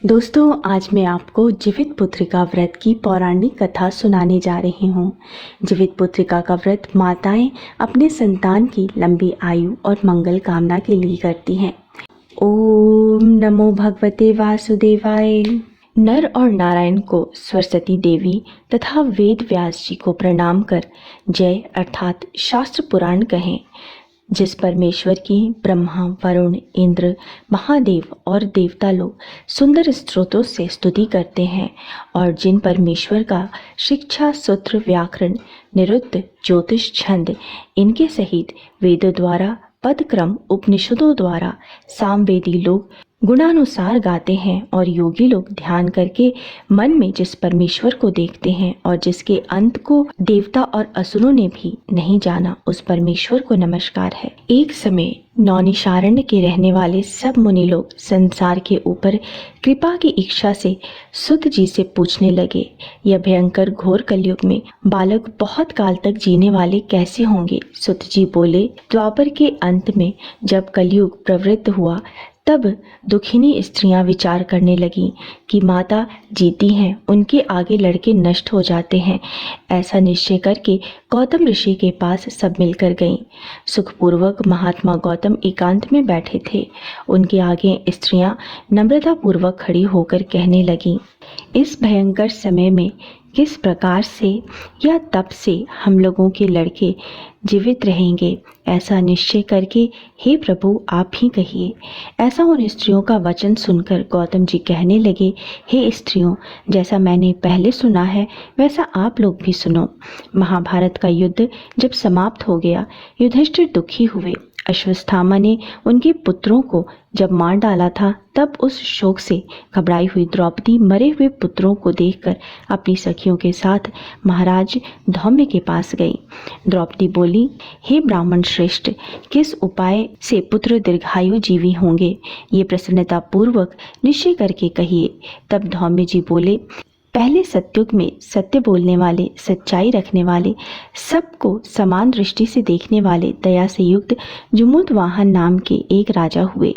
दोस्तों, आज मैं आपको जीवित पुत्रिका व्रत की पौराणिक कथा सुनाने जा रही हूँ। जीवित पुत्रिका का व्रत माताएं अपने संतान की लंबी आयु और मंगल कामना के लिए करती हैं। ओम नमो भगवते वासुदेवाय। नर और नारायण को सरस्वती देवी तथा वेद व्यास जी को प्रणाम कर जय अर्थात शास्त्र पुराण कहें, जिस परमेश्वर की ब्रह्मा, वरुण, इंद्र, महादेव और देवता लोग सुंदर स्तोत्रों से स्तुति करते हैं और जिन परमेश्वर का शिक्षा, सूत्र, व्याकरण, निरुक्त, ज्योतिष, छंद इनके सहित वेदों द्वारा, पदक्रम, उपनिषदों द्वारा सामवेदी लोग गुणानुसार गाते हैं और योगी लोग ध्यान करके मन में जिस परमेश्वर को देखते हैं और जिसके अंत को देवता और असुरों ने भी नहीं जाना, उस परमेश्वर को नमस्कार है। एक समय नौनिशारण्य के रहने वाले सब मुनि लोग संसार के ऊपर कृपा की इच्छा से सुत जी से पूछने लगे, यह भयंकर घोर कलयुग में बालक बहुत काल तक जीने वाले कैसे होंगे? सुत जी बोले, द्वापर के अंत में जब कलयुग प्रवृत्त हुआ तब दुखिनी स्त्रियां विचार करने लगीं कि माता जीती हैं, उनके आगे लड़के नष्ट हो जाते हैं। ऐसा निश्चय करके गौतम ऋषि के पास सब मिलकर गईं। सुखपूर्वक महात्मा गौतम एकांत में बैठे थे। उनके आगे स्त्रियां नम्रता पूर्वक खड़ी होकर कहने लगीं, इस भयंकर समय में किस प्रकार से या तप से हम लोगों के लड़के जीवित रहेंगे, ऐसा निश्चय करके हे प्रभु आप ही कहिए। ऐसा उन स्त्रियों का वचन सुनकर गौतम जी कहने लगे, हे स्त्रियों, जैसा मैंने पहले सुना है वैसा आप लोग भी सुनो। महाभारत का युद्ध जब समाप्त हो गया, युधिष्ठिर दुखी हुए। अश्वत्थामा ने उनके पुत्रों को जब मार डाला था, तब उस शोक से घबराई हुई द्रौपदी मरे हुए पुत्रों को देखकर अपनी सखियों के साथ महाराज धौम्य के पास गई। द्रौपदी बोली, हे ब्राह्मण श्रेष्ठ, किस उपाय से पुत्र दीर्घायु जीवी होंगे, ये प्रसन्नता पूर्वक निश्चय करके कहिए। तब धौम्य जी बोले, पहले सत्युग में सत्य बोलने वाले, सच्चाई रखने वाले, सबको समान दृष्टि से देखने वाले, दया से युक्त जुमुतवाहन नाम के एक राजा हुए।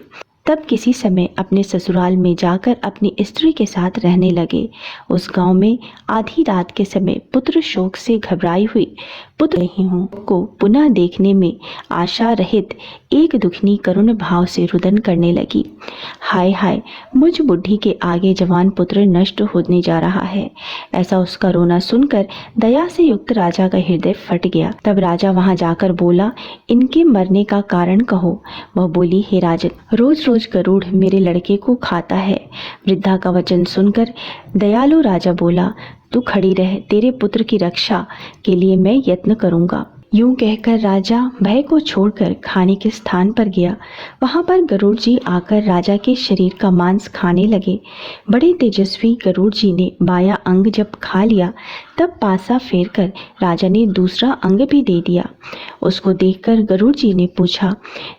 तब किसी समय अपने ससुराल में जाकर अपनी स्त्री के साथ रहने लगे। उस गांव में आधी रात के समय पुत्र शोक से घबराई हुई पुत्र नहीं हूँ को पुनः देखने में आशा रहित एक दुखनी करुण भाव से रुदन करने लगी। हाय हाय, मुझ बुढ़ी के आगे जवान पुत्र नष्ट होने जा रहा है। ऐसा उसका रोना सुनकर दया से युक्त राजा का हृदय फट गया। तब राजा वहां जाकर बोला, इनके मरने का कारण कहो। वह बोली, हे राजन, रोज रोज गरुड़ मेरे लड़के को खाता है। वृद्धा का वचन सुनकर दयालु राजा बोला, तू खड़ी रह, तेरे पुत्र की रक्षा के लिए मैं यत्न करूंगा। यूं कहकर राजा भय को छोड़कर खाने के स्थान पर गया। वहां पर गरुड़ जी आकर राजा के शरीर का मांस खाने लगे। बड़े तेजस्वी गरुड़ जी ने बाया अंग जब खा लिया, तब पासा फेर कर राजा ने दूसरा अंग भी दे दिया। उसको देखकर गरुड़ जी ने पूछा,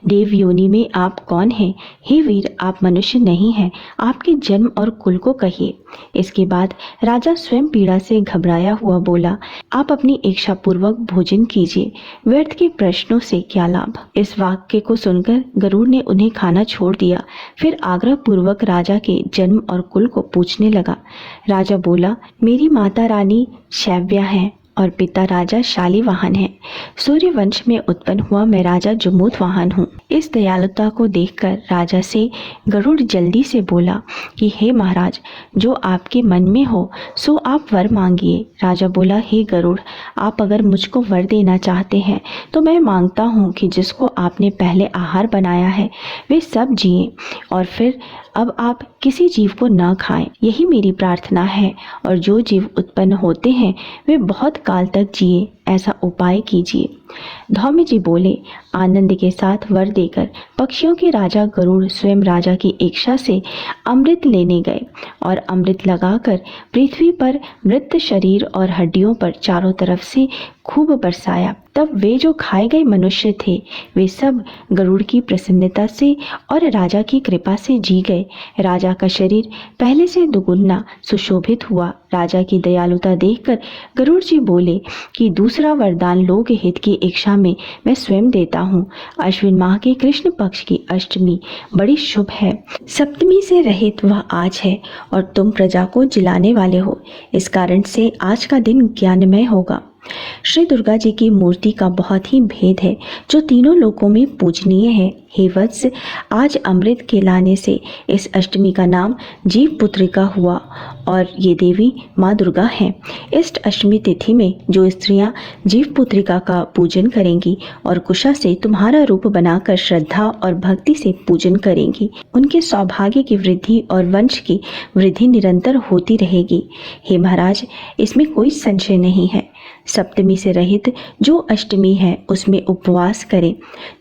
देव योनि में आप कौन हैं? हे वीर, आप मनुष्य नहीं हैं, आपके जन्म और कुल को कहिए। इसके बाद राजा स्वयं पीड़ा से घबराया हुआ बोला, आप अपनी इच्छा पूर्वक भोजन कीजिए, व्यर्थ के प्रश्नों से क्या लाभ। इस वाक्य को सुनकर गरुड़ ने उन्हें खाना छोड़ दिया। फिर आग्रह पूर्वक राजा के जन्म और कुल को पूछने लगा। राजा बोला, मेरी माता रानी शैव्या है और पिता राजा शालिवाहन है। सूर्य वंश में उत्पन्न हुआ मैं राजा जुमुतवाहन हूँ। इस दयालुता को देखकर राजा से गरुड़ जल्दी से बोला कि हे महाराज, जो आपके मन में हो सो आप वर मांगिए। राजा बोला, हे गरुड़, आप अगर मुझको वर देना चाहते हैं तो मैं मांगता हूँ कि जिसको आपने पहले आहार बनाया है वे सब जिए और फिर अब आप किसी जीव को न खाएं, यही मेरी प्रार्थना है। और जो जीव उत्पन्न होते हैं वे बहुत काल तक जिए, ऐसा उपाय कीजिए। धौम्य जी बोले, आनंद के साथ वर देकर पक्षियों के राजा गरुड़ स्वयं राजा की इच्छा से अमृत लेने गए और अमृत लगाकर पृथ्वी पर मृत शरीर और हड्डियों पर चारों तरफ से खूब बरसाया। तब वे जो खाए गए मनुष्य थे वे सब गरुड़ की प्रसन्नता से और राजा की कृपा से जी गए। राजा का शरीर पहले से दुगुना सुशोभित हुआ। राजा की दयालुता देखकर गरुड़ जी बोले कि दूसरा वरदान लोक हित की इच्छा में मैं स्वयं देता हूँ। अश्विन माह के कृष्ण पक्ष की अष्टमी बड़ी शुभ है। सप्तमी से रहित वह आज है और तुम प्रजा को जिलाने वाले हो। इस कारण से आज का दिन ज्ञानमय होगा। श्री दुर्गा जी की मूर्ति का बहुत ही भेद है जो तीनों लोकों में पूजनीय है। हे वत्स, आज अमृत के लाने से इस अष्टमी का नाम जीव पुत्रिका हुआ और ये देवी माँ दुर्गा हैं। इस अष्टमी तिथि में जो स्त्रियां जीव पुत्रिका का पूजन करेंगी और कुशा से तुम्हारा रूप बनाकर श्रद्धा और भक्ति से पूजन करेंगी, उनके सौभाग्य की वृद्धि और वंश की वृद्धि निरंतर होती रहेगी। हे महाराज, इसमें कोई संशय नहीं है। सप्तमी से रहित जो अष्टमी है उसमें उपवास करें।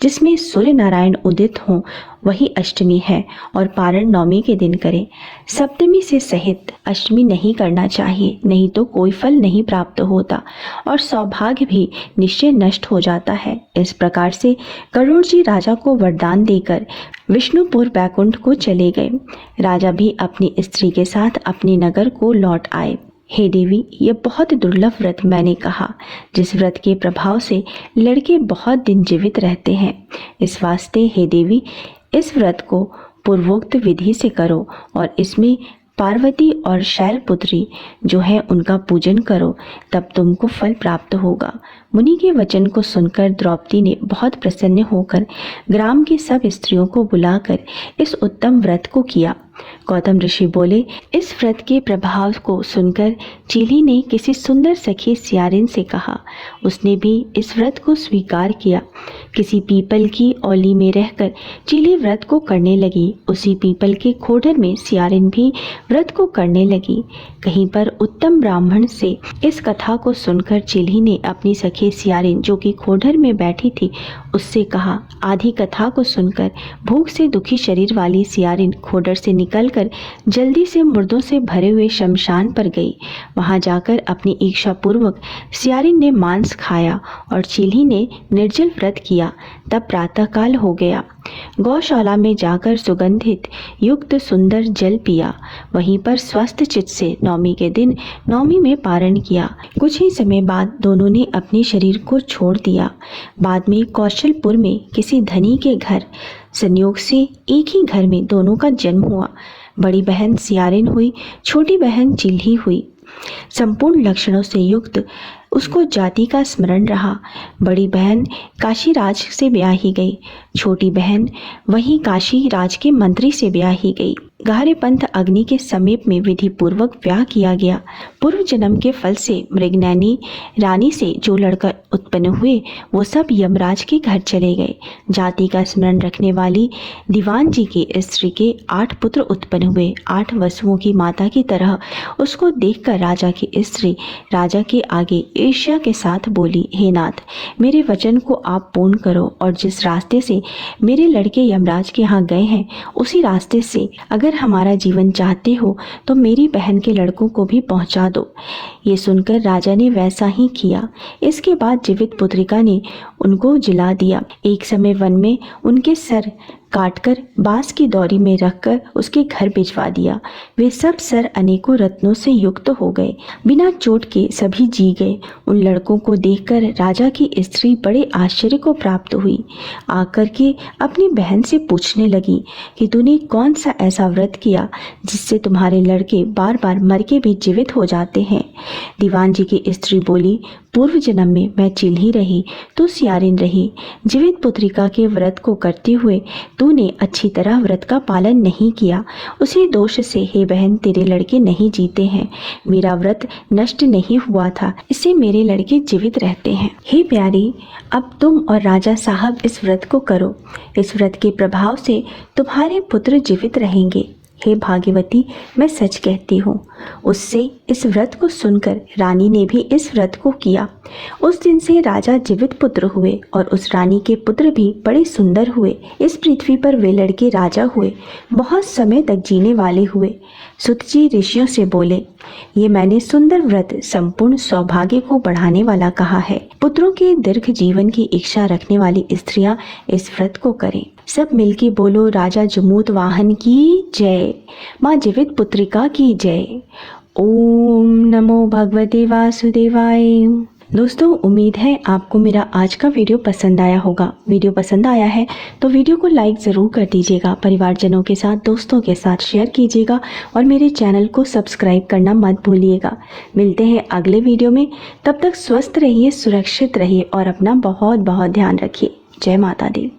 जिसमें सूर्य नारायण उदित हो वही अष्टमी है और पारण नवमी के दिन करें। सप्तमी से सहित अष्टमी नहीं करना चाहिए, नहीं तो कोई फल नहीं प्राप्त होता और सौभाग्य भी निश्चय नष्ट हो जाता है। इस प्रकार से गरुड़ जी राजा को वरदान देकर विष्णुपुर बैकुंठ को चले गए। राजा भी अपनी स्त्री के साथ अपने नगर को लौट आए। हे देवी, यह बहुत दुर्लभ व्रत मैंने कहा, जिस व्रत के प्रभाव से लड़के बहुत दिन जीवित रहते हैं। इस वास्ते हे देवी, इस व्रत को पूर्वोक्त विधि से करो और इसमें पार्वती और शैलपुत्री जो है उनका पूजन करो, तब तुमको फल प्राप्त होगा। मुनि के वचन को सुनकर द्रौपदी ने बहुत प्रसन्न होकर ग्राम की सब स्त्रियों को बुलाकर इस उत्तम व्रत को किया। गौतम ऋषि बोले, इस व्रत के प्रभाव को सुनकर चीली ने किसी सुंदर सखी सियारिन से कहा। उसने भी इस व्रत को स्वीकार किया। किसी पीपल की औली में रहकर चीली व्रत को करने लगी। उसी पीपल के खोडर में सियारिन भी व्रत को करने लगी। कहीं पर उत्तम ब्राह्मण से इस कथा को सुनकर चीली ने अपनी सखी सियारिन जो कि खोडर में बैठी थी उससे कहा। आधी कथा को सुनकर भूख से दुखी शरीर वाली सियारिन खोडर से निकलकर जल्दी से मुर्दों से भरे हुए शमशान पर गई। वहां जाकर अपनी इच्छा पूर्वक सियारिन ने मांस खाया और चीली ने निर्जल व्रत किया। तब प्रातःकाल हो गया। गौशाला में जाकर सुगंधित युक्त सुंदर जल पिया। वहीं पर स्वस्थ चित्त से नवमी के दिन नवमी में पारण किया। कुछ ही समय बाद दोनों ने अपने शरीर को छोड़ दिया। बाद में कौशलपुर में किसी धनी के घर संयोग से एक ही घर में दोनों का जन्म हुआ। बड़ी बहन सियारिन हुई, छोटी बहन चिल्ही हुई। संपूर्ण लक्षणों से युक्त उसको जाति का स्मरण रहा। बड़ी बहन काशी राज से ब्याही गई, छोटी बहन वही काशी राज के मंत्री से ब्याही गई। गहरे पंथ अग्नि के समीप में विधि पूर्वक ब्याह किया गया। पूर्व जन्म के फल से मृगनैनी रानी से जो लड़का उत्पन्न हुए वो सब यमराज के घर चले गए। जाति का स्मरण रखने वाली दीवान जी की स्त्री के 8 पुत्र उत्पन्न हुए। 8 वसुओं की माता की तरह उसको देखकर राजा की स्त्री राजा के आगे ईर्ष्या के साथ बोली, हे नाथ, मेरे वचन को आप पूर्ण करो और जिस रास्ते से मेरे लड़के यमराज के यहाँ गए हैं उसी रास्ते से अगर हमारा जीवन चाहते हो तो मेरी बहन के लड़कों को भी पहुंचा दो। ये सुनकर राजा ने वैसा ही किया। इसके बाद जीवित पुत्रिका ने उनको जिला दिया। एक समय वन में उनके सर काटकर बांस की दौरी में रखकर उसके घर भिजवा दिया। वे सब सर अनेकों रत्नों से युक्त हो गए। बिना चोट के सभी जी गए। उन लड़कों को देखकर राजा की स्त्री बड़े आश्चर्य को प्राप्त हुई। आकर के अपनी बहन से पूछने लगी कि तूने कौन सा ऐसा व्रत किया जिससे तुम्हारे लड़के बार बार मर के भी जीवित हो जाते हैं। दीवान जी की स्त्री बोली, पूर्व जन्म में मैं चिल्ही रही तो सियारिन रही। जीवित पुत्रिका के व्रत को करते हुए तूने अच्छी तरह व्रत का पालन नहीं किया। उसी दोष से हे बहन तेरे लड़के नहीं जीते हैं। मेरा व्रत नष्ट नहीं हुआ था, इससे मेरे लड़के जीवित रहते हैं। हे प्यारी, अब तुम और राजा साहब इस व्रत को करो। इस व्रत के प्रभाव से तुम्हारे पुत्र जीवित रहेंगे। हे भाग्यवती, मैं सच कहती हूँ। उससे इस व्रत को सुनकर रानी ने भी इस व्रत को किया। उस दिन से राजा जीवित पुत्र हुए और उस रानी के पुत्र भी बड़े सुंदर हुए। इस पृथ्वी पर वे लड़के राजा हुए, बहुत समय तक जीने वाले हुए। सुत जी ऋषियों से बोले, ये मैंने सुंदर व्रत संपूर्ण सौभाग्य को बढ़ाने वाला कहा है। पुत्रों के दीर्घ जीवन की इच्छा रखने वाली स्त्रियां इस व्रत को करें। सब मिलके बोलो, राजा जमूत वाहन की जय, माँ जीवित पुत्रिका की जय। ओम नमो भगवते वासुदेवाय। दोस्तों, उम्मीद है आपको मेरा आज का वीडियो पसंद आया होगा। वीडियो पसंद आया है तो वीडियो को लाइक ज़रूर कर दीजिएगा, परिवारजनों के साथ, दोस्तों के साथ शेयर कीजिएगा और मेरे चैनल को सब्सक्राइब करना मत भूलिएगा। मिलते हैं अगले वीडियो में, तब तक स्वस्थ रहिए, सुरक्षित रहिए और अपना बहुत बहुत ध्यान रखिए। जय माता दी।